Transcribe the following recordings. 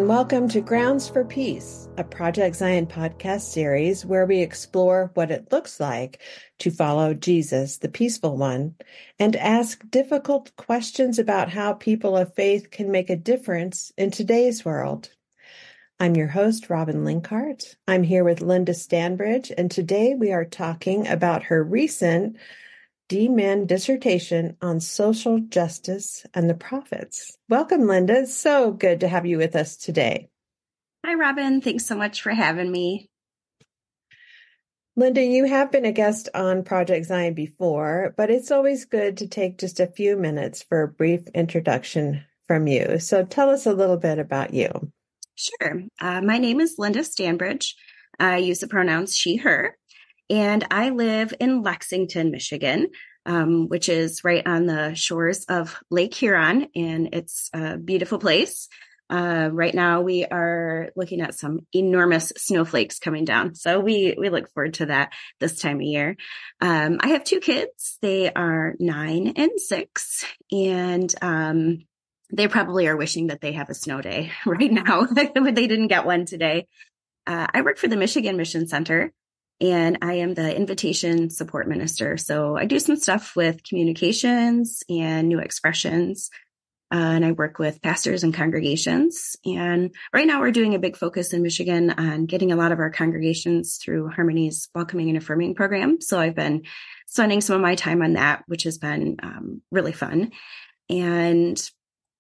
and welcome to Grounds for Peace, a Project Zion podcast series where we explore what it looks like to follow Jesus, the peaceful one, and ask difficult questions about how people of faith can make a difference in today's world. I'm your host, Robin Linkhart. I'm here with Linda Stanbridge, and today we are talking about her recent D-Min dissertation on social justice and the prophets. Welcome, Linda. It's so good to have you with us today. Hi, Robin. Thanks so much for having me. Linda, you have been a guest on Project Zion before, but it's always good to take just a few minutes for a brief introduction from you. So tell us a little bit about you. Sure. My name is Linda Stanbridge. I use the pronouns she, her. And I live in Lexington, Michigan, which is right on the shores of Lake Huron, and it's a beautiful place. Right now, we are looking at some enormous snowflakes coming down, so we look forward to that this time of year. I have two kids. They are 9 and 6, and they probably are wishing that they have a snow day right now, but they didn't get one today. I work for the Michigan Mission Center, and I am the invitation support minister. So I do some stuff with communications and new expressions, and I work with pastors and congregations. And right now we're doing a big focus in Michigan on getting a lot of our congregations through Harmony's Welcoming and Affirming program. So I've been spending some of my time on that, which has been really fun. And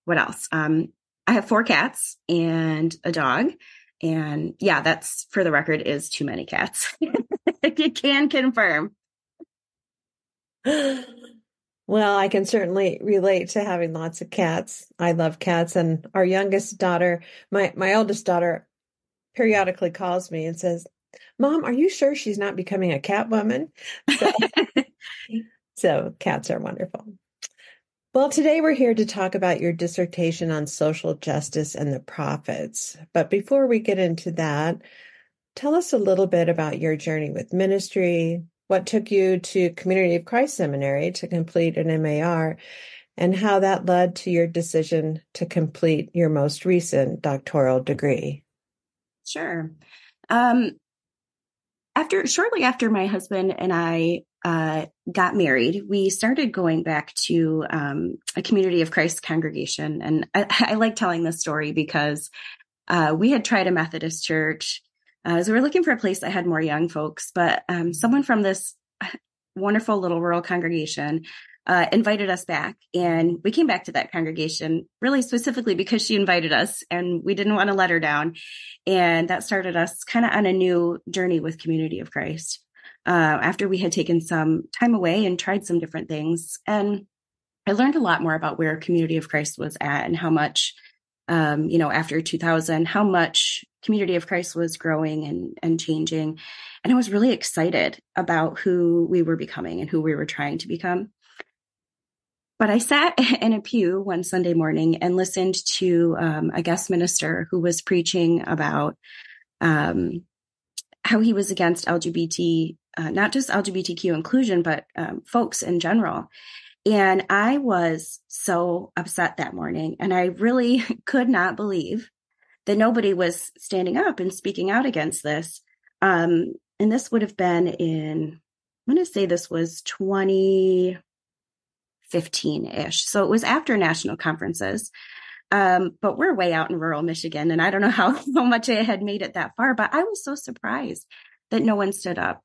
what else? I have 4 cats and a dog. And yeah, that's, for the record, is too many cats. You can confirm. Well, I can certainly relate to having lots of cats. I love cats. And our youngest daughter, my oldest daughter, periodically calls me and says, "Mom, are you sure she's not becoming a cat woman?" So cats are wonderful. Well, today we're here to talk about your dissertation on social justice and the prophets. But before we get into that, tell us a little bit about your journey with ministry, what took you to Community of Christ Seminary to complete an MAR, and how that led to your decision to complete your most recent doctoral degree. Sure. Shortly after my husband and I got married, we started going back to a Community of Christ congregation. And I like telling this story because we had tried a Methodist church. So we were looking for a place that had more young folks, but someone from this wonderful little rural congregation invited us back. And we came back to that congregation really specifically because she invited us and we didn't want to let her down. And that started us kind of on a new journey with Community of Christ. After we had taken some time away and tried some different things. And I learned a lot more about where Community of Christ was at and how much, after 2000, how much Community of Christ was growing and changing. And I was really excited about who we were becoming and who we were trying to become. But I sat in a pew one Sunday morning and listened to a guest minister who was preaching about how he was against LGBT, not just LGBTQ inclusion, but folks in general. And I was so upset that morning. And I really could not believe that nobody was standing up and speaking out against this. And this would have been I'm going to say this was 2015-ish. So it was after national conferences. But we're way out in rural Michigan, and I don't know how much it had made it that far, but I was so surprised that no one stood up.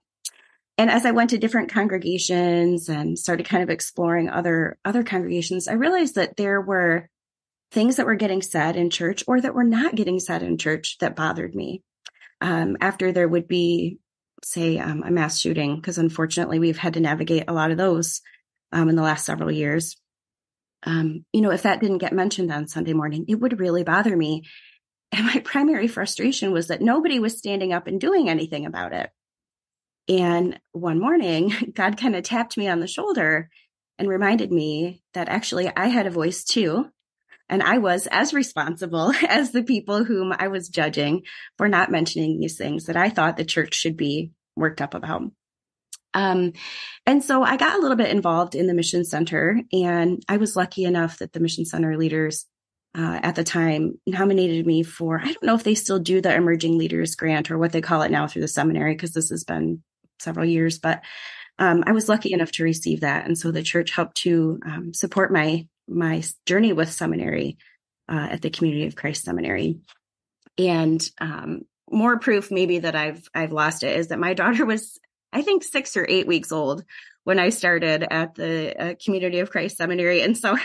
And as I went to different congregations and started kind of exploring other congregations, I realized that there were things that were getting said in church or that were not getting said in church that bothered me. After there would be, say, a mass shooting, because unfortunately we've had to navigate a lot of those in the last several years. If that didn't get mentioned on Sunday morning, it would really bother me. And my primary frustration was that nobody was standing up and doing anything about it. And one morning, God kind of tapped me on the shoulder and reminded me that actually I had a voice too. And I was as responsible as the people whom I was judging for not mentioning these things that I thought the church should be worked up about. And so I got a little bit involved in the Mission Center, and I was lucky enough that the Mission Center leaders at the time nominated me for, I don't know if they still do the Emerging Leaders Grant or what they call it now through the seminary, because this has been several years, but I was lucky enough to receive that. And so the church helped to support my journey with seminary at the Community of Christ Seminary. And more proof maybe that I've lost it is that my daughter was, I think, 6 or 8 weeks old when I started at the Community of Christ Seminary. And so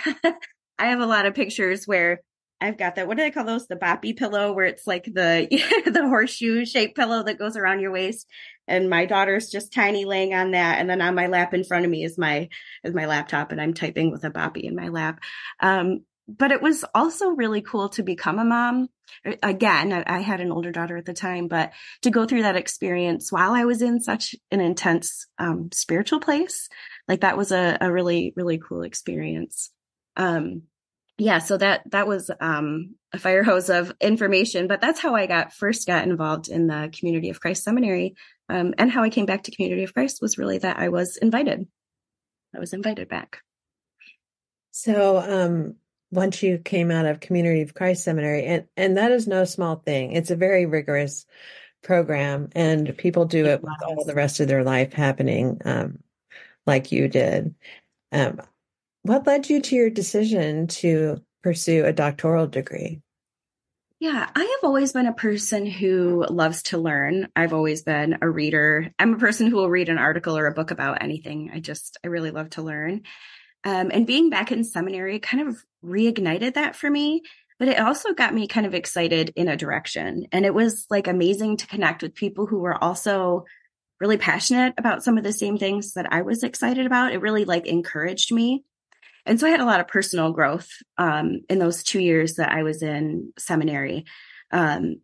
I have a lot of pictures where I've got that, what do they call those? The boppy pillow, where it's like the the horseshoe shaped pillow that goes around your waist. And my daughter's just tiny laying on that. And then on my lap in front of me is my laptop, and I'm typing with a boppy in my lap. But it was also really cool to become a mom. Again, I had an older daughter at the time, but to go through that experience while I was in such an intense spiritual place, like that was a really, really cool experience. Yeah, so that was a fire hose of information, but that's how I first got involved in the Community of Christ Seminary. And how I came back to Community of Christ was really that I was invited. I was invited back. So once you came out of Community of Christ Seminary, and that is no small thing. It's a very rigorous program, and people do it with all the rest of their life happening like you did. What led you to your decision to pursue a doctoral degree? Yeah, I have always been a person who loves to learn. I've always been a reader. I'm a person who will read an article or a book about anything. I really love to learn. And being back in seminary kind of reignited that for me, but it also got me kind of excited in a direction. And it was like amazing to connect with people who were also really passionate about some of the same things that I was excited about. It really like encouraged me. And so I had a lot of personal growth in those 2 years that I was in seminary. And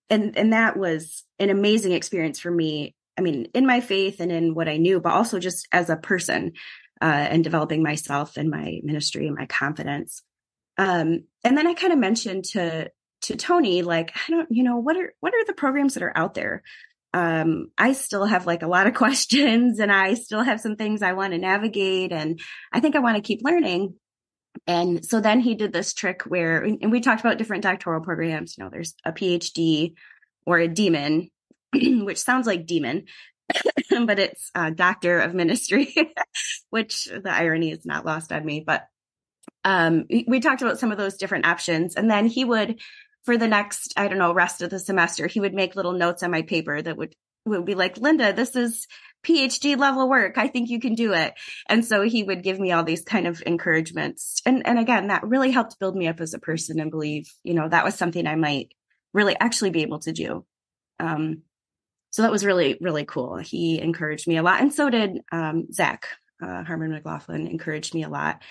that was an amazing experience for me. I mean, in my faith and in what I knew, but also just as a person and developing myself and my ministry and my confidence. And then I kind of mentioned to Tony, like, I don't, what are the programs that are out there? I still have like a lot of questions, and I still have some things I want to navigate, and I think I want to keep learning. And so then he did this trick where, and we talked about different doctoral programs, there's a PhD or a demon, which sounds like demon, but it's a doctor of ministry, which the irony is not lost on me. But we talked about some of those different options. And then he would, for the next, I don't know, rest of the semester, he would make little notes on my paper that would be like, Linda, this is PhD level work. I think you can do it. And so he would give me all these kind of encouragements. And again, that really helped build me up as a person and believe, that was something I might really actually be able to do. So that was really, really cool. He encouraged me a lot. And so did Zach Harmon McLaughlin encouraged me a lot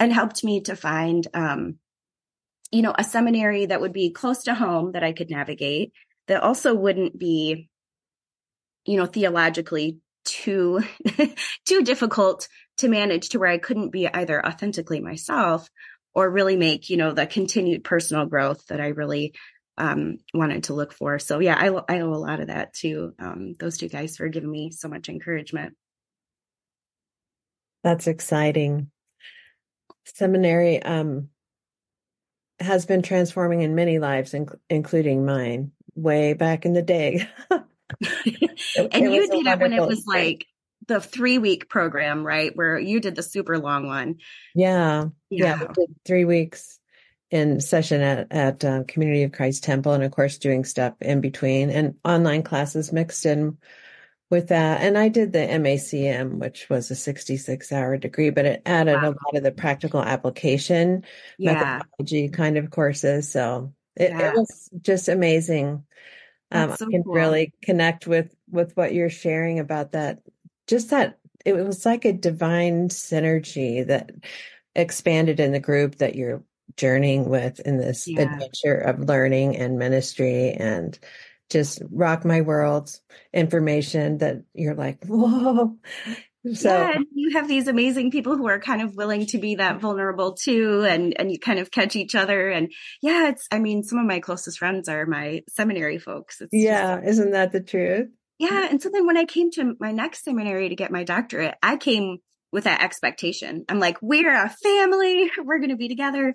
and helped me to find a seminary that would be close to home that I could navigate, that also wouldn't be, theologically too difficult to manage, to where I couldn't be either authentically myself or really make, the continued personal growth that I really wanted to look for. So yeah, I owe a lot of that to those two guys for giving me so much encouragement. That's exciting. Seminary has been transforming in many lives, including mine, way back in the day. And you did it when it was like the 3-week program, right? Where you did the super long one. Yeah. We did 3 weeks in session at Community of Christ Temple, and of course doing stuff in between, and online classes mixed in with that. And I did the MACM, which was a 66-hour degree, but it added a lot of the practical application methodology kind of courses. So it was just amazing. I can really connect with what you're sharing about that. Just that it was like a divine synergy that expanded in the group that you're journeying with in this adventure of learning and ministry, and just rock my world information that you're like, whoa. So you have these amazing people who are kind of willing to be that vulnerable too. And you kind of catch each other. And some of my closest friends are my seminary folks. Isn't that the truth? Yeah. And so then when I came to my next seminary to get my doctorate, I came with that expectation. I'm like, we're a family, we're going to be together.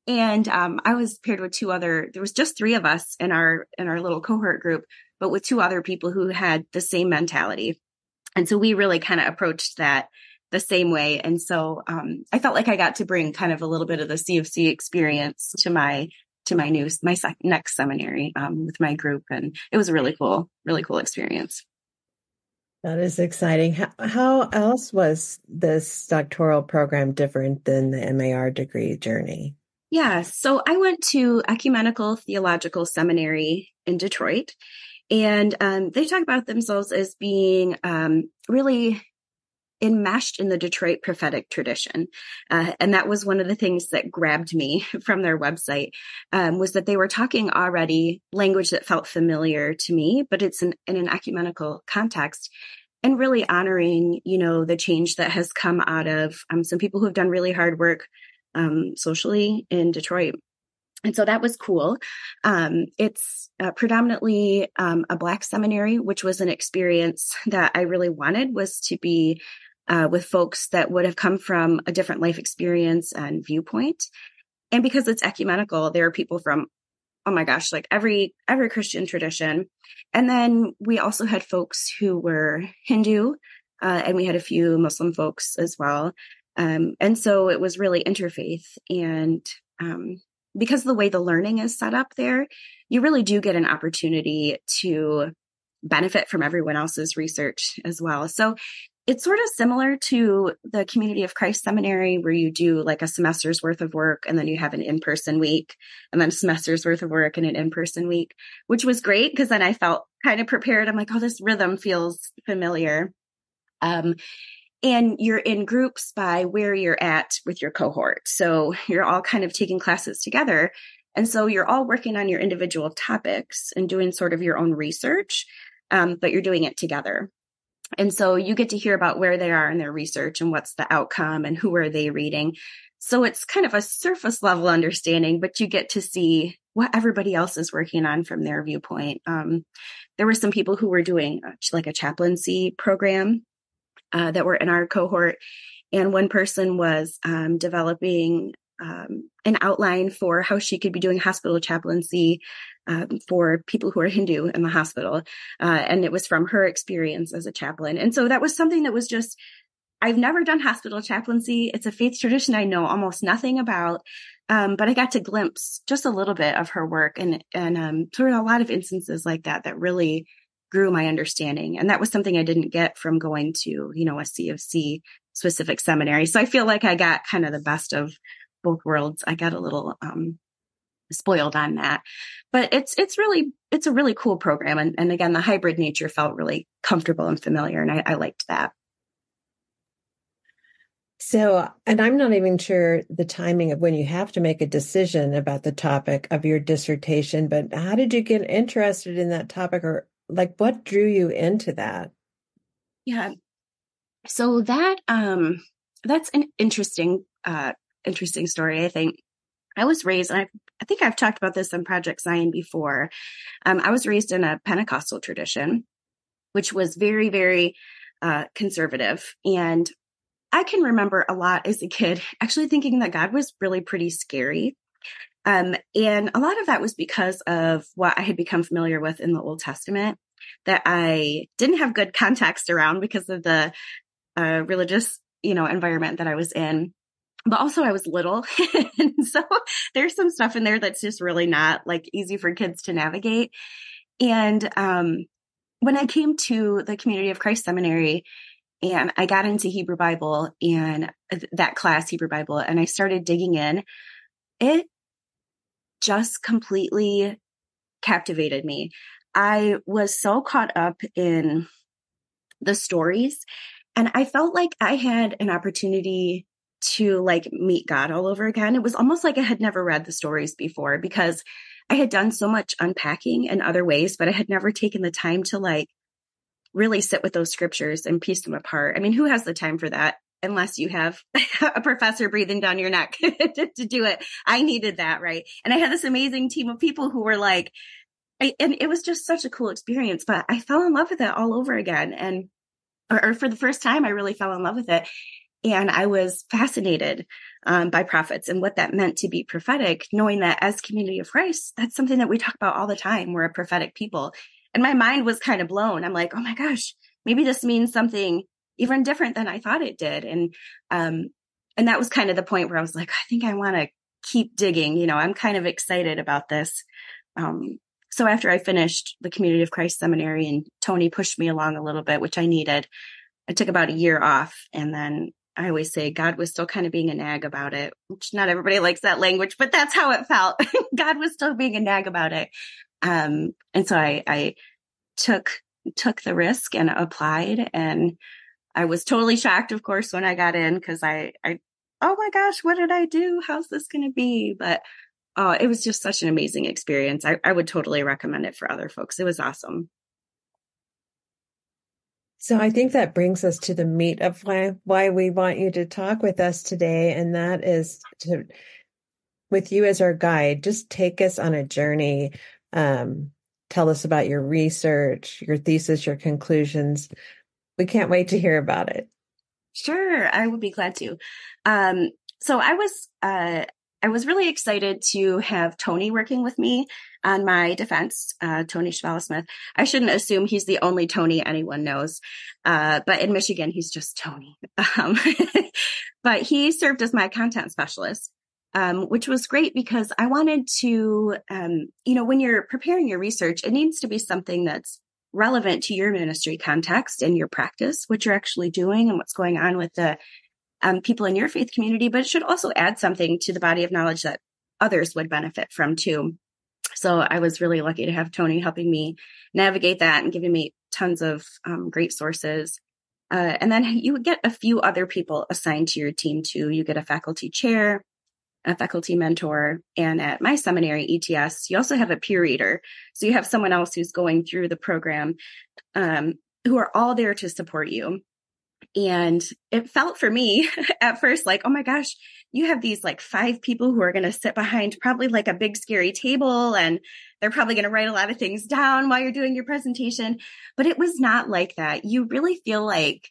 And I was paired with there was just three of us in our little cohort group, but with two other people who had the same mentality. And so we really kind of approached that the same way. And so I felt like I got to bring kind of a little bit of the CFC experience to my next seminary with my group. And it was a really cool experience. That is exciting. How else was this doctoral program different than the MAR degree journey? Yeah, so I went to Ecumenical Theological Seminary in Detroit, and they talk about themselves as being really enmeshed in the Detroit prophetic tradition. And that was one of the things that grabbed me from their website, was that they were talking already language that felt familiar to me, but it's in an ecumenical context, and really honoring, the change that has come out of some people who have done really hard work socially in Detroit. And so that was cool. It's predominantly a Black seminary, which was an experience that I really wanted, was to be with folks that would have come from a different life experience and viewpoint. And because it's ecumenical, there are people from, oh my gosh, like every Christian tradition. And then we also had folks who were Hindu, and we had a few Muslim folks as well. And so it was really interfaith. And because of the way the learning is set up there, you really do get an opportunity to benefit from everyone else's research as well. So it's sort of similar to the Community of Christ Seminary, where you do like a semester's worth of work, and then you have an in-person week, and then a semester's worth of work and an in-person week, which was great because then I felt kind of prepared. I'm like, oh, this rhythm feels familiar. And you're in groups by where you're at with your cohort. So you're all kind of taking classes together. And so you're all working on your individual topics and doing sort of your own research, but you're doing it together. And so you get to hear about where they are in their research and what's the outcome and who are they reading. So it's kind of a surface level understanding, but you get to see what everybody else is working on from their viewpoint. There were some people who were doing like a chaplaincy program that were in our cohort. And one person was developing an outline for how she could be doing hospital chaplaincy for people who are Hindu in the hospital. And it was from her experience as a chaplain. And so that was something that was just, I've never done hospital chaplaincy. It's a faith tradition I know almost nothing about. But I got to glimpse just a little bit of her work, and sort of a lot of instances like that really grew my understanding. And that was something I didn't get from going to, a CFC specific seminary. So I feel like I got kind of the best of both worlds. I got a little spoiled on that, but it's a really cool program. And again, the hybrid nature felt really comfortable and familiar. And I liked that. So, and I'm not even sure the timing of when you have to make a decision about the topic of your dissertation, but how did you get interested in that topic, or like what drew you into that? Yeah. So that's an interesting story. I think I was raised, and I think I've talked about this on Project Zion before. I was raised in a Pentecostal tradition, which was very, very conservative. And I can remember a lot as a kid actually thinking that God was really pretty scary. And a lot of that was because of what I had become familiar with in the Old Testament that I didn't have good context around because of the religious, environment that I was in. But also I was little. And so there's some stuff in there that's just really not like easy for kids to navigate. And when I came to the Community of Christ Seminary and I got into Hebrew Bible and that class, Hebrew Bible, and I started digging in, it just completely captivated me. I was so caught up in the stories, and I felt like I had an opportunity to like meet God all over again. It was almost like I had never read the stories before because I had done so much unpacking in other ways, but I had never taken the time to like really sit with those scriptures and piece them apart. I mean, who has the time for that unless you have a professor breathing down your neck to do it? I needed that, right? And I had this amazing team of people who were like, and it was just such a cool experience, but I fell in love with it all over again. Or for the first time, I really fell in love with it. And I was fascinated by prophets and what that meant to be prophetic, knowing that as Community of Christ, that's something that we talk about all the time. We're a prophetic people. And my mind was kind of blown. I'm like, oh my gosh, maybe this means something even different than I thought it did. And that was kind of the point where I was like, I think I want to keep digging. I'm kind of excited about this. So after I finished the Community of Christ seminary and Tony pushed me along a little bit, which I needed, I took about a year off. And then I always say God was still kind of being a nag about it, which not everybody likes that language, but that's how it felt. God was still being a nag about it. And so I took the risk and applied, and I was totally shocked, of course, when I got in, because I oh my gosh, what did I do? How's this going to be? But it was just such an amazing experience. I would totally recommend it for other folks. It was awesome. So I think that brings us to the meat of why we want you to talk with us today. And that is to, with you as our guide, just take us on a journey. Tell us about your research, your thesis, your conclusions. We can't wait to hear about it. Sure, I would be glad to. So I was really excited to have Tony working with me on my defense, Tony Schwala-Smith. I shouldn't assume he's the only Tony anyone knows, but in Michigan, he's just Tony. But he served as my content specialist, which was great because I wanted to, when you're preparing your research, it needs to be something that's relevant to your ministry context and your practice, what you're actually doing and what's going on with the people in your faith community, but it should also add something to the body of knowledge that others would benefit from too. So I was really lucky to have Tony helping me navigate that and giving me tons of great sources. And then you would get a few other people assigned to your team too. You get a faculty chair, a faculty mentor, and at my seminary, ETS, you also have a peer reader. So you have someone else who's going through the program who are all there to support you. And it felt for me at first like, oh my gosh, you have these like 5 people who are going to sit behind probably like a big scary table, and they're probably going to write a lot of things down while you're doing your presentation. But it was not like that. You really feel like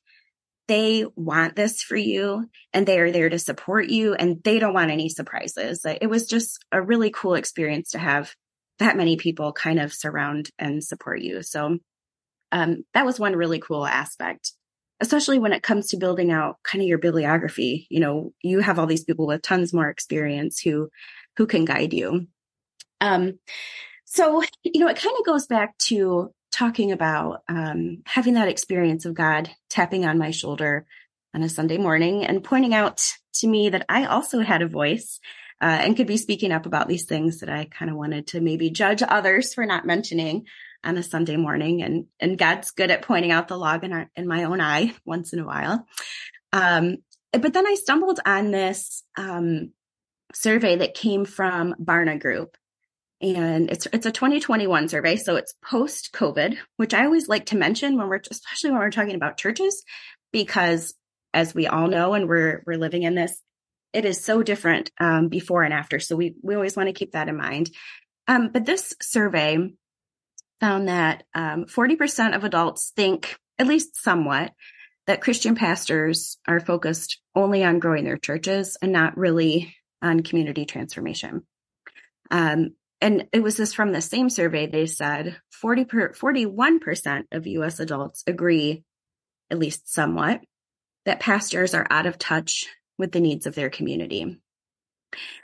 they want this for you and they are there to support you and they don't want any surprises. It was just a really cool experience to have that many people kind of surround and support you. So that was one really cool aspect, especially when it comes to building out kind of your bibliography. You have all these people with tons more experience who can guide you. So, it kind of goes back to talking about having that experience of God tapping on my shoulder on a Sunday morning and pointing out to me that I also had a voice and could be speaking up about these things that I kind of wanted to maybe judge others for not mentioning on a Sunday morning. And God's good at pointing out the log in my own eye once in a while. But then I stumbled on this survey that came from Barna Group. And it's a 2021 survey, so it's post-COVID, which I always like to mention especially when we're talking about churches, because as we all know, and we're living in this, it is so different before and after. So we always want to keep that in mind. But this survey found that 40% of adults think, at least somewhat, that Christian pastors are focused only on growing their churches and not really on community transformation. And it was this from the same survey. They said 41% of U.S. adults agree, at least somewhat, that pastors are out of touch with the needs of their community.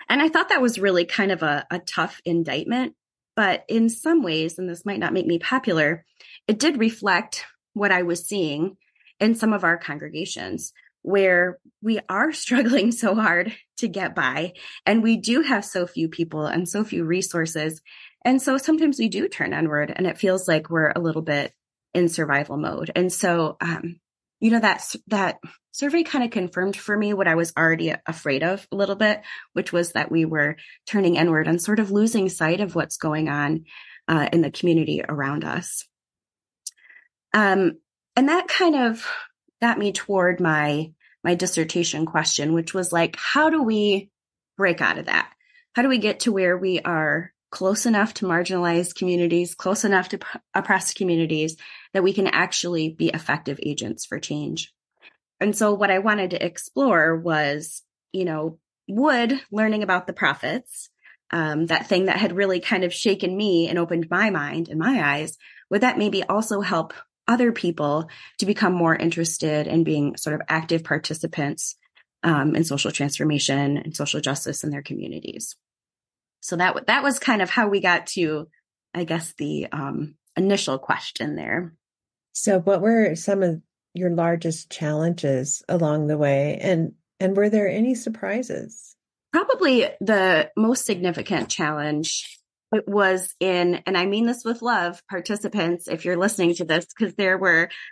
And I thought that was really kind of a tough indictment. But in some ways, and this might not make me popular, it did reflect what I was seeing in some of our congregations, where we are struggling so hard to get by, and we do have so few people and so few resources. And so sometimes we do turn inward, and it feels like we're a little bit in survival mode. And so, that survey kind of confirmed for me what I was already afraid of a little bit, which was that we were turning inward and sort of losing sight of what's going on in the community around us. And that kind of got me toward my dissertation question, which was like, how do we break out of that? How do we get to where we are close enough to marginalized communities, close enough to oppressed communities, that we can actually be effective agents for change? And so what I wanted to explore was, would learning about the prophets, that thing that had really kind of shaken me and opened my mind and my eyes, would that maybe also help other people to become more interested in being sort of active participants in social transformation and social justice in their communities? So that was kind of how we got to, I guess, the initial question there. So what were some of your largest challenges along the way? And were there any surprises? Probably the most significant challenge it was in, and I mean this with love, participants, if you're listening to this, because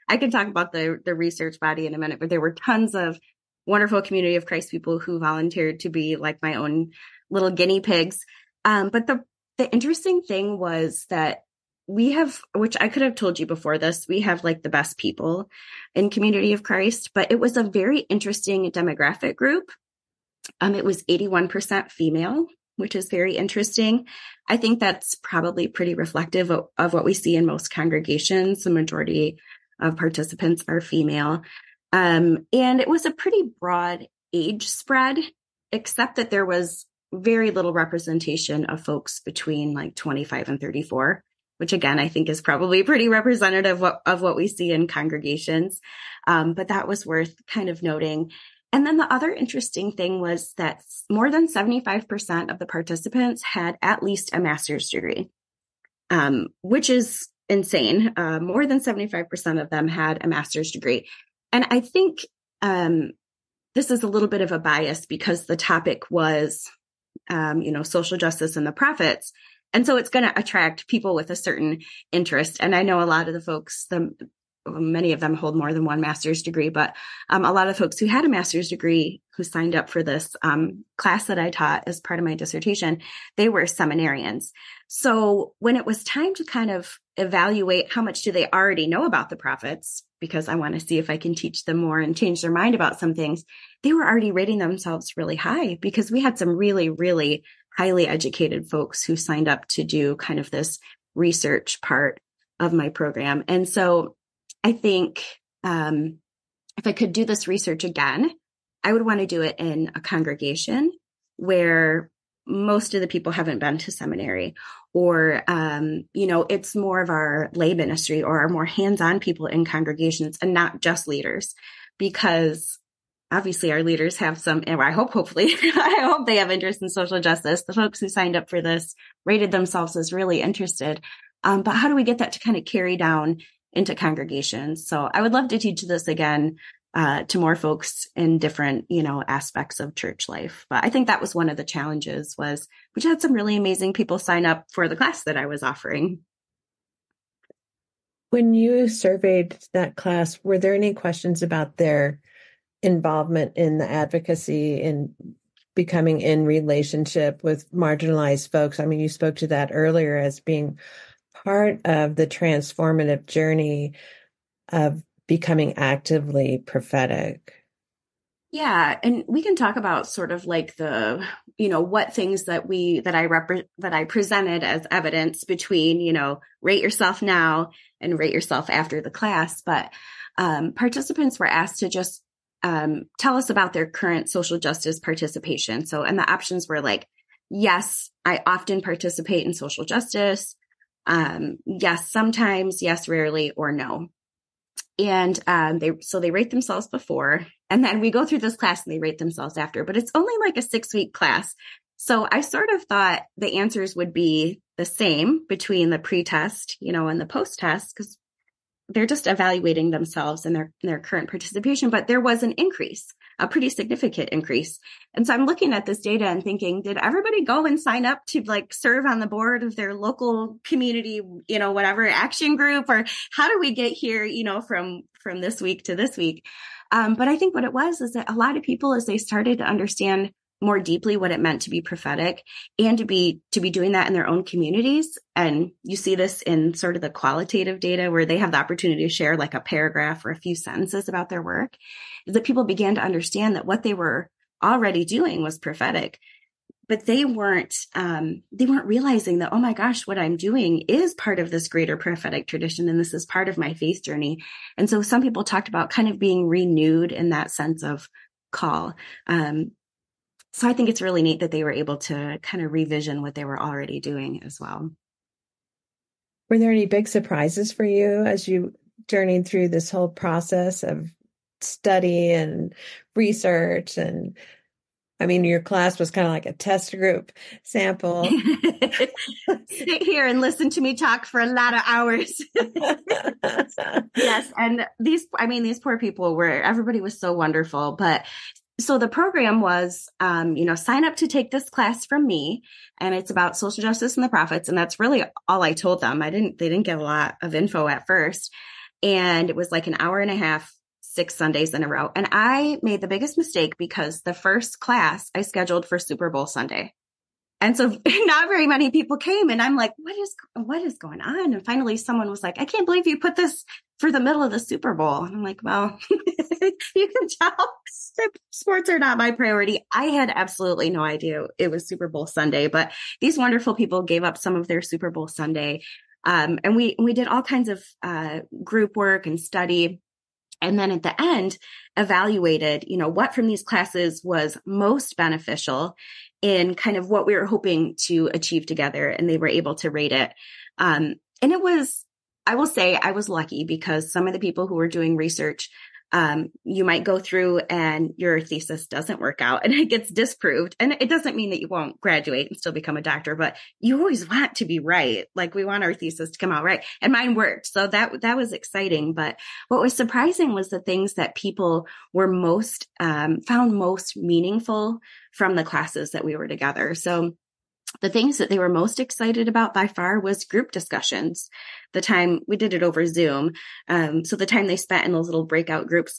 I can talk about the research body in a minute, but there were tons of wonderful Community of Christ people who volunteered to be like my own little guinea pigs. But the interesting thing was that we have, which I could have told you before this, we have like the best people in Community of Christ, but it was a very interesting demographic group. It was 81% female, which is very interesting. I think that's probably pretty reflective of what we see in most congregations. The majority of participants are female. And it was a pretty broad age spread, except that there was very little representation of folks between like 25 and 34, which again, I think is probably pretty representative of what we see in congregations. But that was worth kind of noting. And then the other interesting thing was that more than 75% of the participants had at least a master's degree, which is insane. More than 75% of them had a master's degree. And I think this is a little bit of a bias because the topic was, social justice and the prophets. And so it's going to attract people with a certain interest. And I know a lot of the folks, many of them hold more than one master's degree, but a lot of folks who had a master's degree who signed up for this class that I taught as part of my dissertation, they were seminarians. So when it was time to kind of evaluate how much do they already know about the prophets, because I want to see if I can teach them more and change their mind about some things, they were already rating themselves really high because we had some really, really highly educated folks who signed up to do kind of this research part of my program. And so I think if I could do this research again, I would want to do it in a congregation where most of the people haven't been to seminary, or, it's more of our lay ministry or our more hands-on people in congregations and not just leaders, because obviously our leaders have some, and I hope they have interest in social justice. The folks who signed up for this rated themselves as really interested. But how do we get that to kind of carry down into congregations? So I would love to teach this again to more folks in different, aspects of church life. But I think that was one of the challenges was we had some really amazing people sign up for the class that I was offering. When you surveyed that class, were there any questions about their involvement in the advocacy and becoming in relationship with marginalized folks? I mean, you spoke to that earlier as being part of the transformative journey of becoming actively prophetic. Yeah. And we can talk about sort of like the, what things that I presented as evidence between, rate yourself now and rate yourself after the class. But participants were asked to just tell us about their current social justice participation. So, and the options were like, yes, I often participate in social justice. Yes, sometimes, yes, rarely, or no. And they rate themselves before, and then we go through this class and they rate themselves after, but it's only like a 6-week class. So I sort of thought the answers would be the same between the pre-test, and the post-test, because they're just evaluating themselves and their current participation. But there was an increase, a pretty significant increase. And so I'm looking at this data and thinking, did everybody go and sign up to like serve on the board of their local community, whatever action group, or how do we get here, from this week to this week? But I think what it was is that a lot of people, as they started to understand more deeply what it meant to be prophetic and to be doing that in their own communities. And you see this in sort of the qualitative data where they have the opportunity to share like a paragraph or a few sentences about their work, is that people began to understand that what they were already doing was prophetic, but they weren't realizing that, oh my gosh, what I'm doing is part of this greater prophetic tradition. And this is part of my faith journey. And so some people talked about kind of being renewed in that sense of call. So I think it's really neat that they were able to kind of revision what they were already doing as well. Were there any big surprises for you as you journeyed through this whole process of study and research? And I mean, your class was kind of like a test group sample. Sit here and listen to me talk for a lot of hours. Yes. And these poor people everybody was so wonderful. But so the program was, sign up to take this class from me, and it's about social justice and the prophets. And that's really all I told them. They didn't get a lot of info at first. And it was like an hour and a half, 6 Sundays in a row. And I made the biggest mistake because the first class I scheduled for Super Bowl Sunday. And so not very many people came, and I'm like, what is going on? And finally someone was like, I can't believe you put this for the middle of the Super Bowl. And I'm like, well, you can tell sports are not my priority. I had absolutely no idea it was Super Bowl Sunday, but these wonderful people gave up some of their Super Bowl Sunday. And we did all kinds of group work and study. And then at the end, evaluated, what from these classes was most beneficial in kind of what we were hoping to achieve together. And they were able to rate it. And it was, I will say I was lucky because some of the people who were doing research, you might go through and your thesis doesn't work out and it gets disproved. And it doesn't mean that you won't graduate and still become a doctor, but you always want to be right. Like we want our thesis to come out right. And mine worked. So that was exciting. But what was surprising was the things that people were found most meaningful from the classes that we were together. So the things that they were most excited about by far was group discussions. The time we did it over Zoom. So the time they spent in those little breakout groups,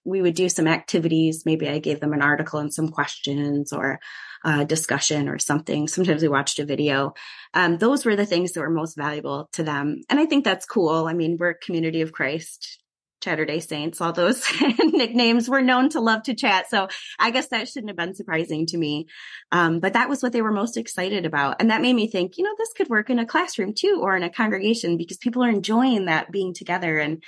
we would do some activities. Maybe I gave them an article and some questions or a discussion or something. Sometimes we watched a video. Those were the things that were most valuable to them. And I think that's cool. I mean, we're a community of Christ. Latter-day Saints, all those nicknames were known to love to chat. So I guess that shouldn't have been surprising to me. But that was what they were most excited about. And that made me think, this could work in a classroom too, or in a congregation, because people are enjoying that being together and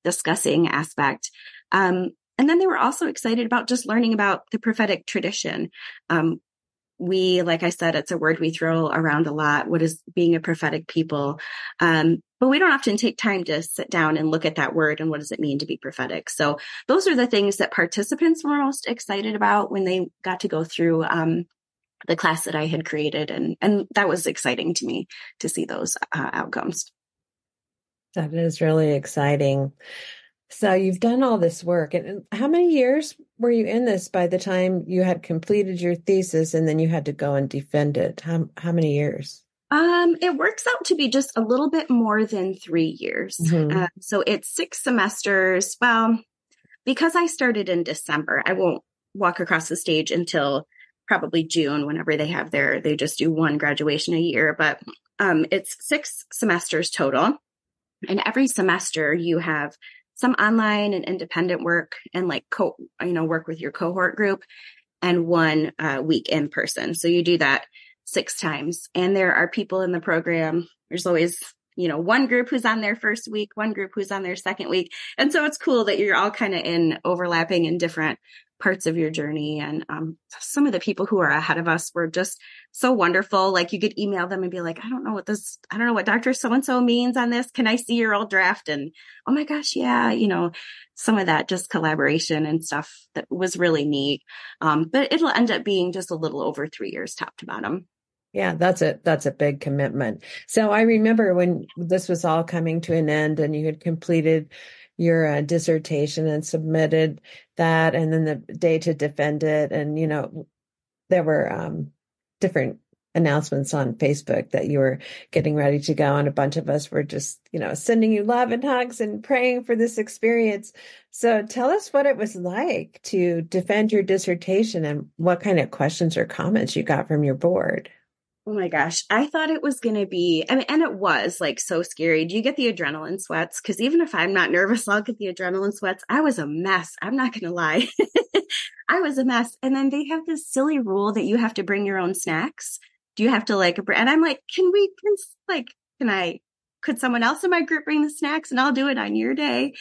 discussing aspect. And then they were also excited about just learning about the prophetic tradition. Like I said, it's a word we throw around a lot. What is being a prophetic people? But we don't often take time to sit down and look at that word and what does it mean to be prophetic. So those are the things that participants were most excited about when they got to go through the class that I had created. And that was exciting to me to see those outcomes. That is really exciting. So you've done all this work. And how many years were you in this by the time you had completed your thesis and then you had to go and defend it? How many years? It works out to be just a little bit more than 3 years. Mm-hmm. So it's 6 semesters. Well, because I started in December, I won't walk across the stage until probably June, whenever they just do one graduation a year. But it's 6 semesters total. And every semester you have some online and independent work and work with your cohort group, and 1 week in person. So you do that 6 times. And there are people in the program. There's always, one group who's on their first week, one group who's on their second week. And so it's cool that you're all kind of overlapping in different parts of your journey. And some of the people who are ahead of us were just so wonderful. Like you could email them and be like, I don't know what Dr. So-and-so means on this. Can I see your old draft? And oh my gosh, yeah, some of that just collaboration and stuff that was really neat. But it'll end up being just a little over 3 years top to bottom. Yeah, that's a big commitment. So I remember when this was all coming to an end and you had completed your dissertation and submitted that, and then the day to defend it. And, there were different announcements on Facebook that you were getting ready to go. And a bunch of us were just, sending you love and hugs and praying for this experience. So tell us what it was like to defend your dissertation and what kind of questions or comments you got from your board. Oh my gosh. I thought it was going to be, and it was like so scary. Do you get the adrenaline sweats? Because even if I'm not nervous, I'll get the adrenaline sweats. I was a mess. I'm not going to lie. I was a mess. And then they have this silly rule that you have to bring your own snacks. Do you have to and I'm like, could someone else in my group bring the snacks and I'll do it on your day?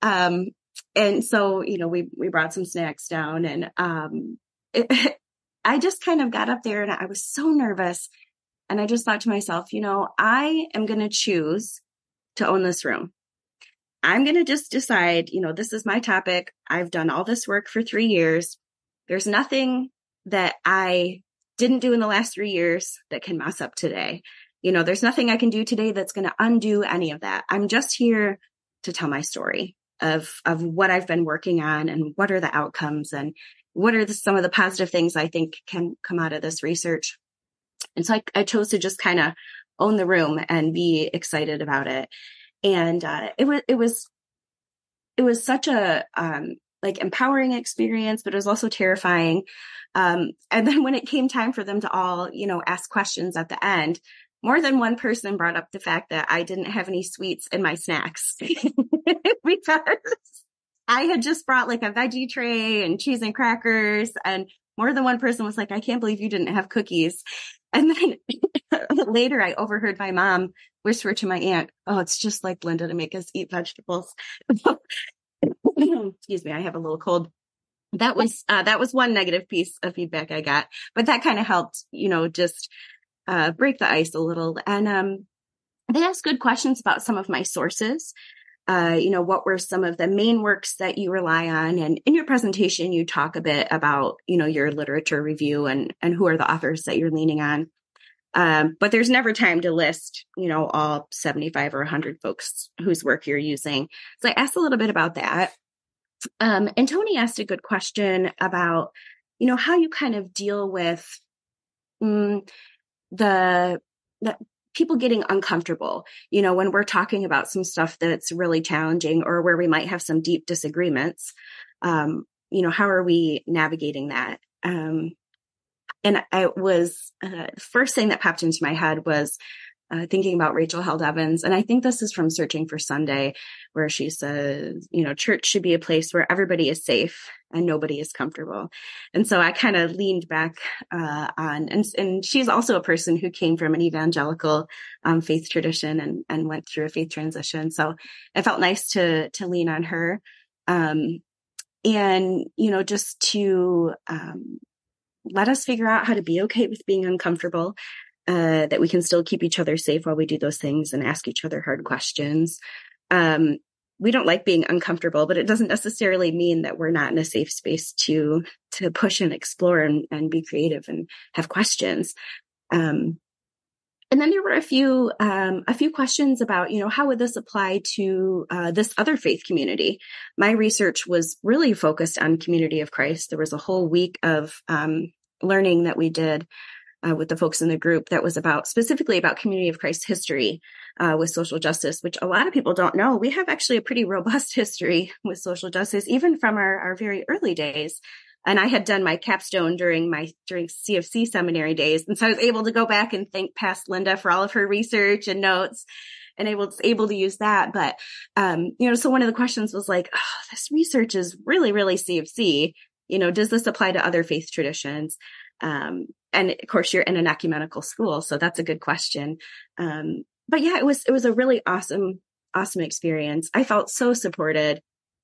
And so, we brought some snacks down and, I just kind of got up there and I was so nervous. And I just thought to myself, I am going to choose to own this room. I'm going to just decide, this is my topic. I've done all this work for 3 years. There's nothing that I didn't do in the last 3 years that can mess up today. There's nothing I can do today that's going to undo any of that. I'm just here to tell my story of what I've been working on and what are the outcomes and what are some of the positive things I think can come out of this research. And so I chose to just kind of own the room and be excited about it. And it was such a empowering experience, but it was also terrifying. And then when it came time for them to all, ask questions at the end, more than one person brought up the fact that I didn't have any sweets in my snacks because I had just brought like a veggie tray and cheese and crackers, and more than one person was like, I can't believe you didn't have cookies. And then later I overheard my mom whisper to my aunt, oh, it's just like Linda to make us eat vegetables. Excuse me, I have a little cold. That was one negative piece of feedback I got, but that kind of helped, just break the ice a little. And they asked good questions about some of my sources. What were some of the main works that you rely on? And in your presentation, you talk a bit about, your literature review and who are the authors that you're leaning on. But there's never time to list, all 75 or 100 folks whose work you're using. So I asked a little bit about that. And Tony asked a good question about, how you kind of deal with the people getting uncomfortable, when we're talking about some stuff that's really challenging or where we might have some deep disagreements. How are we navigating that? And I was, first thing that popped into my head was thinking about Rachel Held Evans. And I think this is from Searching for Sunday, where she says, church should be a place where everybody is safe and nobody is comfortable. And so I kind of leaned back and she's also a person who came from an evangelical faith tradition and went through a faith transition. So it felt nice to lean on her. Just to let us figure out how to be okay with being uncomfortable, that we can still keep each other safe while we do those things and ask each other hard questions. We don't like being uncomfortable, but it doesn't necessarily mean that we're not in a safe space to push and explore and be creative and have questions. And then there were a few questions about, how would this apply to this other faith community? My research was really focused on Community of Christ. There was a whole week of learning that we did with the folks in the group that was specifically about Community of Christ history with social justice, which a lot of people don't know. We have actually a pretty robust history with social justice, even from our very early days. And I had done my capstone during CFC seminary days. And so I was able to go back and thank past Linda for all of her research and notes and able to use that. But, so one of the questions was like, oh, this research is really, really CFC. Does this apply to other faith traditions? And of course you're in an ecumenical school, so that's a good question. But yeah, it was a really awesome experience. I felt so supported,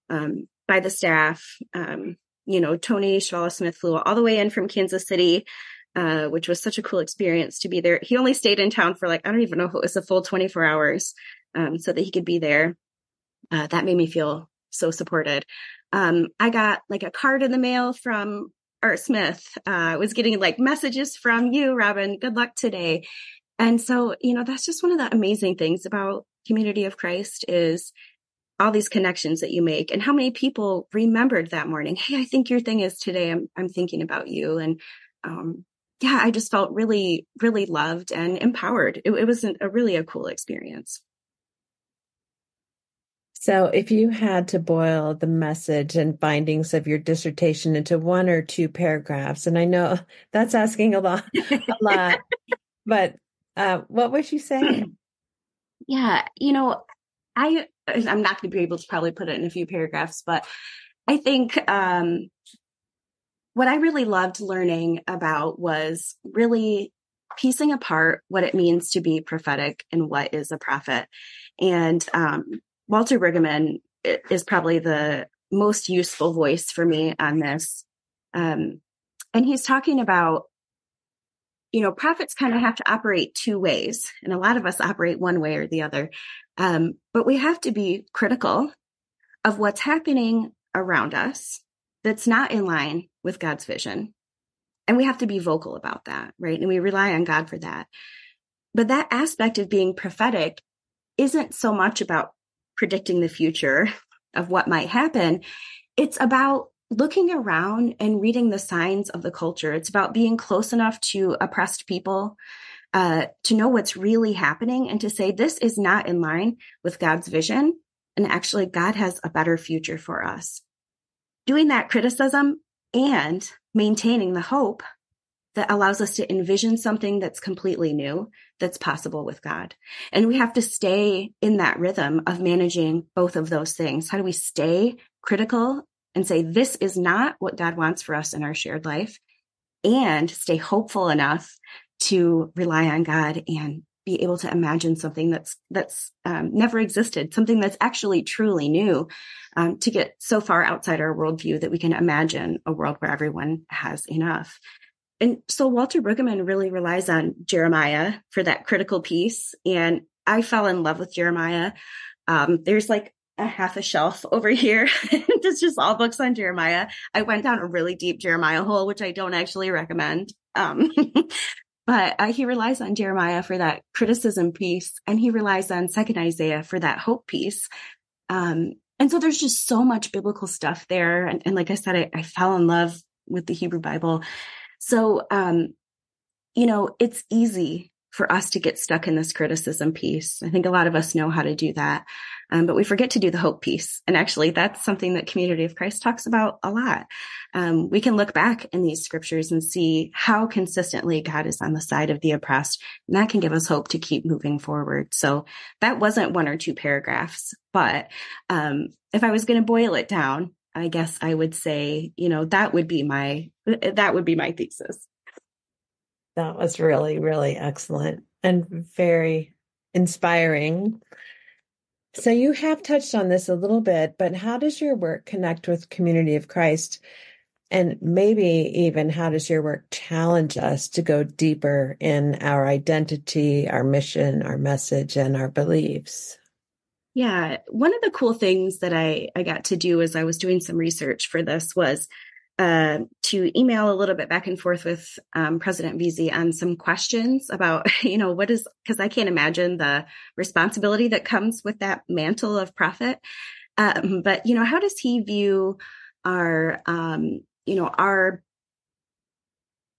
by the staff. Tony Schwala-Smith flew all the way in from Kansas City, which was such a cool experience to be there. He only stayed in town for I don't even know if it was a full 24 hours, so that he could be there. That made me feel so supported. I got a card in the mail from Art Smith. I was getting messages from you, Robin. Good luck today. And so, that's just one of the amazing things about Community of Christ is all these connections that you make and how many people remembered that morning. Hey, I think your thing is today. I'm thinking about you. And, I just felt really, really loved and empowered. It was really a cool experience. So if you had to boil the message and findings of your dissertation into 1 or 2 paragraphs, and I know that's asking a lot, but what would you say? Yeah, I'm not going to be able to probably put it in a few paragraphs, but I think what I really loved learning about was really piecing apart what it means to be prophetic and what is a prophet. And Walter Brueggaman is probably the most useful voice for me on this. And he's talking about, prophets kind of have to operate two ways. And a lot of us operate one way or the other. But we have to be critical of what's happening around us that's not in line with God's vision. And we have to be vocal about that, right? And we rely on God for that. But that aspect of being prophetic isn't so much about predicting the future of what might happen. It's about looking around and reading the signs of the culture. It's about being close enough to oppressed people to know what's really happening and to say, this is not in line with God's vision. And actually, God has a better future for us. Doing that criticism and maintaining the hope that allows us to envision something that's completely new, that's possible with God. And we have to stay in that rhythm of managing both of those things. How do we stay critical and say, this is not what God wants for us in our shared life, and stay hopeful enough to rely on God and be able to imagine something that's never existed, something that's actually truly new, to get so far outside our worldview that we can imagine a world where everyone has enough. And so Walter Brueggaman really relies on Jeremiah for that critical piece. And I fell in love with Jeremiah. There's like a half a shelf over here. It's just all books on Jeremiah. I went down a really deep Jeremiah hole, which I don't actually recommend. But he relies on Jeremiah for that criticism piece, and he relies on Second Isaiah for that hope piece. And so there's just so much biblical stuff there. And like I said, I fell in love with the Hebrew Bible. So, it's easy for us to get stuck in this criticism piece. I think a lot of us know how to do that. But we forget to do the hope piece. And actually, that's something that Community of Christ talks about a lot. We can look back in these scriptures and see how consistently God is on the side of the oppressed. And that can give us hope to keep moving forward. So that wasn't one or two paragraphs. But if I was going to boil it down, I guess I would say, that would be my thesis. That was really, really excellent and very inspiring. So you have touched on this a little bit, but how does your work connect with Community of Christ? And maybe even how does your work challenge us to go deeper in our identity, our mission, our message, and our beliefs? Yeah. One of the cool things that I got to do as I was doing some research for this was to email a little bit back and forth with President Veazey on some questions about, because I can't imagine the responsibility that comes with that mantle of prophet. But, how does he view our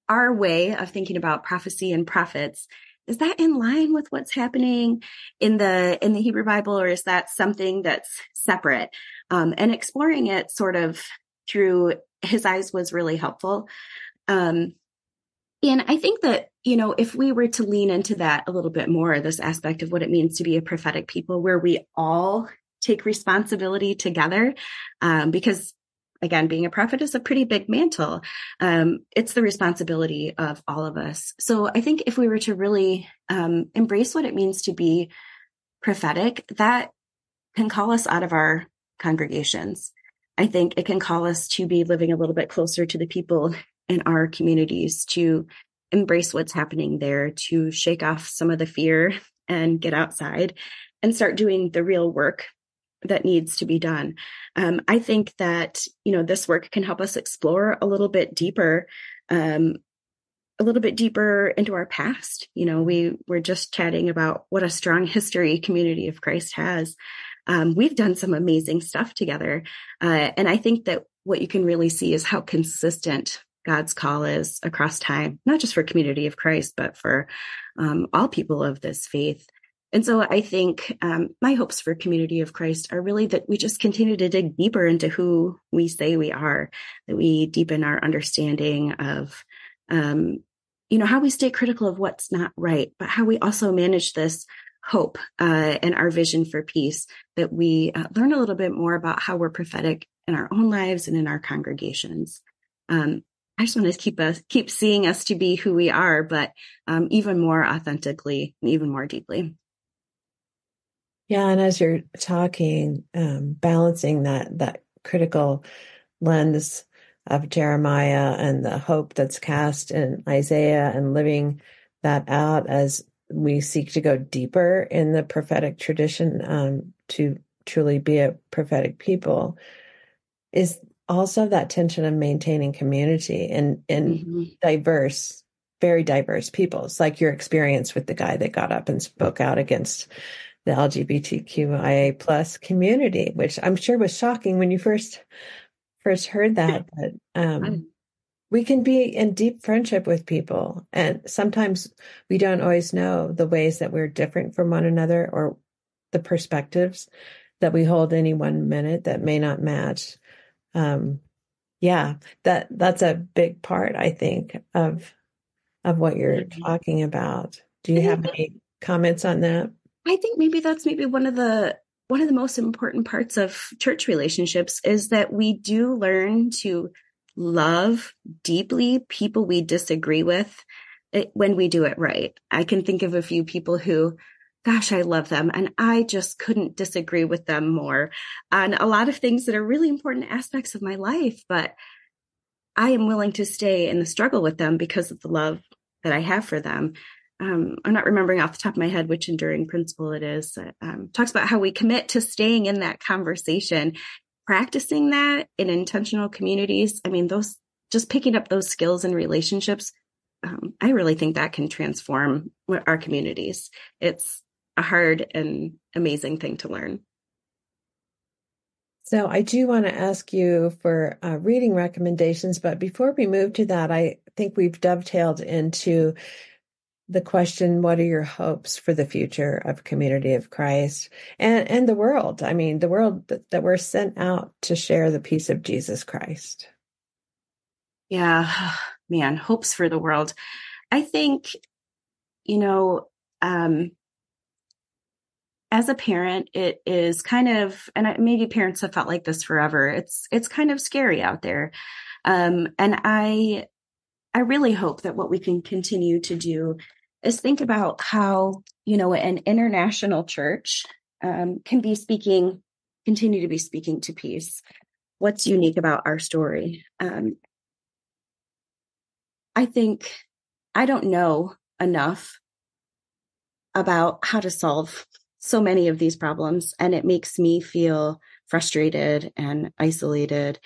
way of thinking about prophecy and prophets? Is that in line with what's happening in the Hebrew Bible, or is that something that's separate? And exploring it sort of through his eyes was really helpful. And I think that, if we were to lean into that a little bit more, this aspect of what it means to be a prophetic people, where we all take responsibility together, because again, being a prophet is a pretty big mantle. It's the responsibility of all of us. So I think if we were to really embrace what it means to be prophetic, that can call us out of our congregations. I think it can call us to be living a little bit closer to the people in our communities, to embrace what's happening there, to shake off some of the fear and get outside and start doing the real work that needs to be done. I think that, this work can help us explore a little bit deeper into our past. We were just chatting about what a strong history Community of Christ has. We've done some amazing stuff together. And I think that what you can really see is how consistent God's call is across time, not just for Community of Christ, but for all people of this faith. And so I think my hopes for Community of Christ are really that we just continue to dig deeper into who we say we are, that we deepen our understanding of, how we stay critical of what's not right, but how we also manage this hope and our vision for peace, that we learn a little bit more about how we're prophetic in our own lives and in our congregations. I just want to keep seeing us to be who we are, but even more authentically, even more deeply. Yeah, and as you're talking, balancing that critical lens of Jeremiah and the hope that's cast in Isaiah, and living that out as we seek to go deeper in the prophetic tradition, to truly be a prophetic people, is also that tension of maintaining community in diverse, very diverse peoples, like your experience with the guy that got up and spoke out against the LGBTQIA plus community, which I'm sure was shocking when you first heard that. But we can be in deep friendship with people, and sometimes we don't always know the ways that we're different from one another, or the perspectives that we hold any one minute that may not match. Yeah, that's a big part, I think, of what you're talking about. Do you have any comments on that? I think maybe that's one of the most important parts of church relationships, is that we do learn to love deeply people we disagree with when we do it right. I can think of a few people who, gosh, I love them, and I just couldn't disagree with them more on a lot of things that are really important aspects of my life, but I am willing to stay in the struggle with them because of the love that I have for them. I'm not remembering off the top of my head which enduring principle it is. Talks about how we commit to staying in that conversation, practicing that in intentional communities. I mean, those, just picking up those skills in relationships, I really think that can transform our communities. It's a hard and amazing thing to learn. So I do want to ask you for reading recommendations, but before we move to that, I think we've dovetailed into the question, what are your hopes for the future of Community of Christ and the world? I mean, the world that we're sent out to share the peace of Jesus Christ. Yeah, man, hopes for the world. I think, as a parent, it is kind of, and maybe parents have felt like this forever. It's kind of scary out there. And I really hope that what we can continue to do is think about how, an international church can continue to be speaking to peace. What's unique about our story? I think I don't know enough about how to solve so many of these problems, and it makes me feel frustrated and isolated.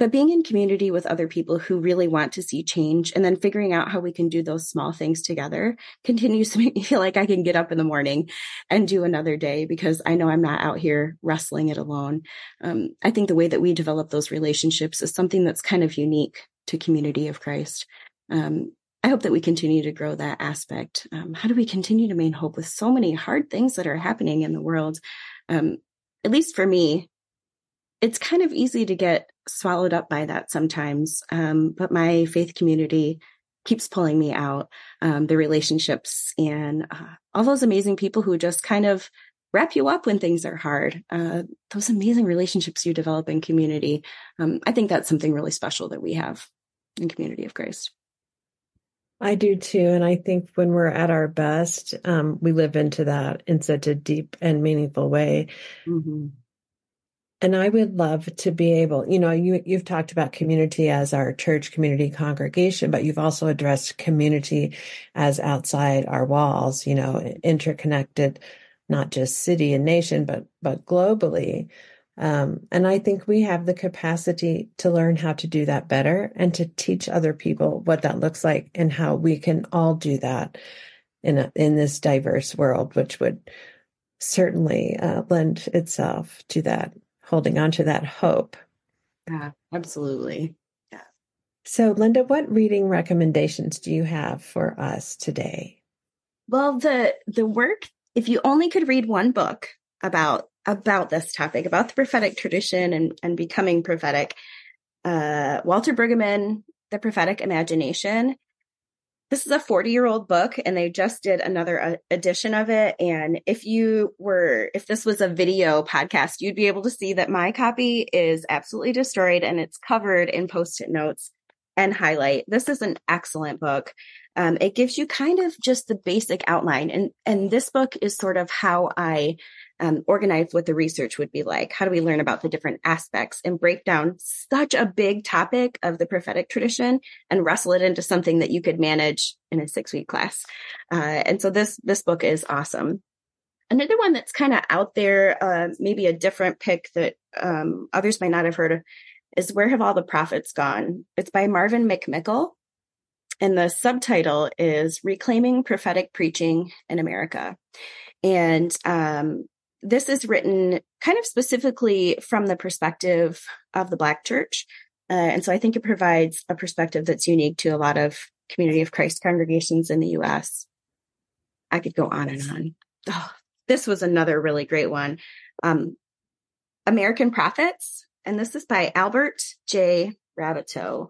But being in community with other people who really want to see change, and then figuring out how we can do those small things together, continues to make me feel like I can get up in the morning and do another day, because I know I'm not out here wrestling it alone. I think the way that we develop those relationships is something that's kind of unique to Community of Christ. I hope that we continue to grow that aspect. How do we continue to maintain hope with so many hard things that are happening in the world? At least for me, it's kind of easy to get swallowed up by that sometimes. But my faith community keeps pulling me out. The relationships and all those amazing people who just kind of wrap you up when things are hard. Those amazing relationships you develop in community. I think that's something really special that we have in Community of Christ. I do too. And I think when we're at our best, we live into that in such a deep and meaningful way. Mm-hmm. And I would love to be able, you've talked about community as our church community congregation, but you've also addressed community as outside our walls, interconnected, not just city and nation, but globally. And I think we have the capacity to learn how to do that better and to teach other people what that looks like and how we can all do that in this diverse world, which would certainly lend itself to that, holding on to that hope. Yeah, absolutely. Yeah. So, Linda, what reading recommendations do you have for us today? Well, the work, if you only could read one book about this topic, about the prophetic tradition and becoming prophetic, Walter Brueggaman, The Prophetic Imagination. This is a 40-year-old book, and they just did another edition of it. And if this was a video podcast, you'd be able to see that my copy is absolutely destroyed and it's covered in Post-it notes. and highlight. This is an excellent book. It gives you kind of just the basic outline. And this book is sort of how I organize what the research would be like. How do we learn about the different aspects and break down such a big topic of the prophetic tradition and wrestle it into something that you could manage in a 6-week class. And so this book is awesome. Another one that's kind of out there, maybe a different pick that others might not have heard of, is Where Have All the Prophets Gone? It's by Marvin McMickle. And the subtitle is Reclaiming Prophetic Preaching in America. And this is written kind of specifically from the perspective of the Black church. And so I think it provides a perspective that's unique to a lot of Community of Christ congregations in the U.S. I could go on and on. Oh, this was another really great one. American Prophets. And this is by Albert J. Rabbitoe.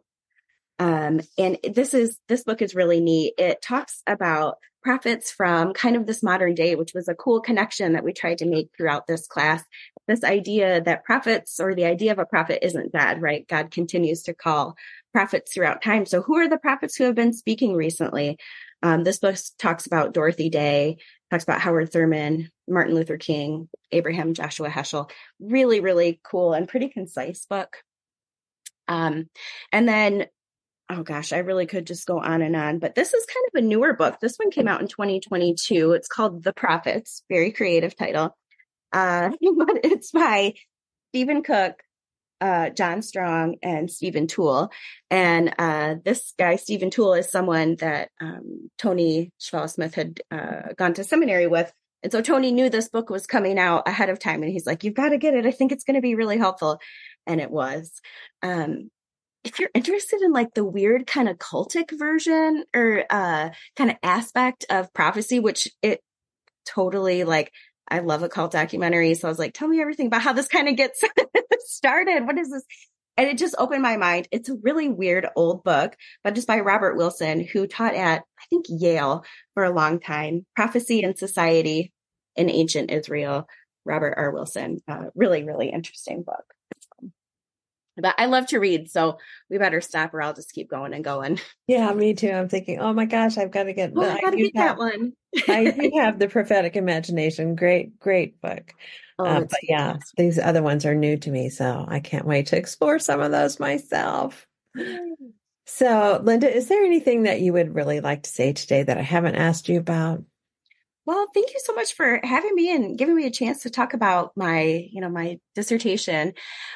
And this book is really neat. It talks about prophets from kind of this modern day, which was a cool connection that we tried to make throughout this class. This idea that prophets, or the idea of a prophet, isn't dead, right? God continues to call prophets throughout time. So who are the prophets who have been speaking recently? This book talks about Dorothy Day, talks about Howard Thurman, Martin Luther King, Abraham Joshua Heschel. Really, really cool and pretty concise book. And then, oh gosh, I really could just go on and on, but this is kind of a newer book. This one came out in 2022. It's called The Prophets, very creative title. But it's by Stephen Cook, John Strong, and Stephen Toole. And this guy, Stephen Toole, is someone that Tony Schwell-Smith had gone to seminary with. And so Tony knew this book was coming out ahead of time. And he's like, you've got to get it. I think it's going to be really helpful. And it was. If you're interested in like the weird kind of cultic version or kind of aspect of prophecy, which it totally, like, I love occult documentaries. So I was like, tell me everything about how this kind of gets started. What is this? And it just opened my mind. It's a really weird old book, but it's by Robert Wilson, who taught at, I think, Yale for a long time. Prophecy and Society in Ancient Israel. Robert R. Wilson. Really, really interesting book. But I love to read, so we better stop or I'll just keep going and going. Yeah, me too. I'm thinking, oh my gosh, I've got to get that one. I do have The Prophetic Imagination. Great, great book. But yeah, these other ones are new to me, so I can't wait to explore some of those myself. So, Linda, is there anything that you would really like to say today that I haven't asked you about? Well, thank you so much for having me and giving me a chance to talk about my dissertation.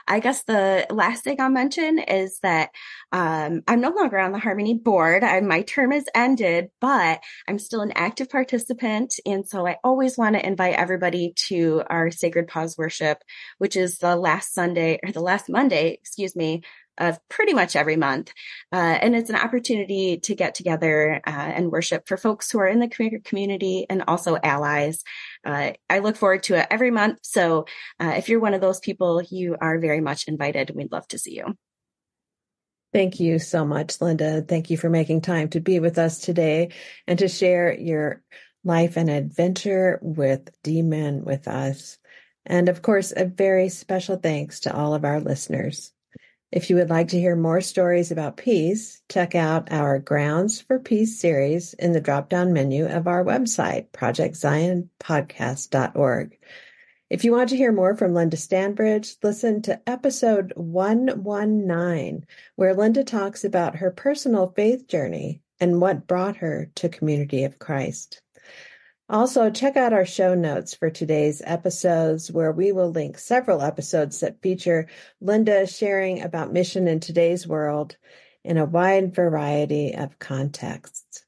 I guess the last thing I'll mention is that I'm no longer on the Harmony board. My term has ended, but I'm still an active participant. And so I always want to invite everybody to our Sacred Pause worship, which is the last Monday, of pretty much every month. And it's an opportunity to get together and worship for folks who are in the community and also allies. I look forward to it every month. So if you're one of those people, you are very much invited. We'd love to see you. Thank you so much, Linda. Thank you for making time to be with us today and to share your life and adventure with D-Men with us. And of course, a very special thanks to all of our listeners. If you would like to hear more stories about peace, check out our Grounds for Peace series in the drop-down menu of our website, projectzionpodcast.org. If you want to hear more from Linda Stanbridge, listen to episode 119, where Linda talks about her personal faith journey and what brought her to Community of Christ. Also, check out our show notes for today's episodes, where we will link several episodes that feature Linda sharing about mission in today's world in a wide variety of contexts.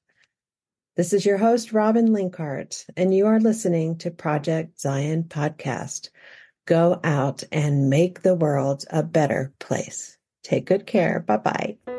This is your host, Robin Linkhart, and you are listening to Project Zion Podcast. Go out and make the world a better place. Take good care. Bye-bye.